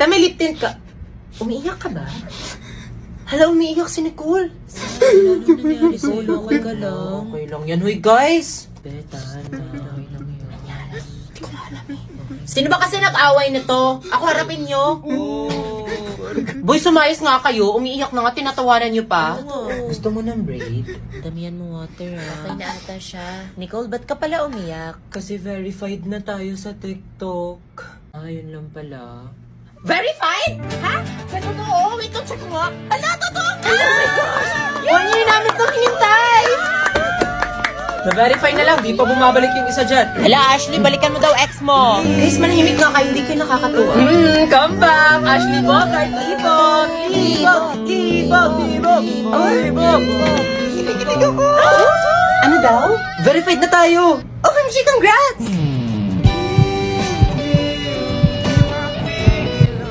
Tama, lip tint ka. Umiiyak ka ba? Hala, umiiyak si Nicole. Ano nangyari sa'yo? Okay ka lang? Okay lang yan. Hoy, guys. Betahan na. Okay lang yun. Hindi ko alam eh. Sino ba kasi nag-away nito? Ako harapin nyo. Boy, sumayos nga kayo. Umiiyak na nga, tinatawanan nyo pa. Gusto mo ng braid? Damihan mo water Okay na ata siya. Nicole, ba't ka pala umiyak? Kasi verified na tayo sa TikTok. Ayun lang pala. Verified? Ha? Sa totoo? Wait, check mo nga. Hala, totoo ka! Oh my gosh! 1 year namin itong hinintay! Na-verify na lang, di pa bumabalik yung isa dyan. Hala, Ashley, balikan mo daw ex mo. Guys, manahimik nga kayo, hindi kayo nakakatuwa. Come back! Ashley Bogart, libog! Libog! Libog! Libog! Libog! Kilig ako! Ano daw? Verified na tayo! OMG, congrats!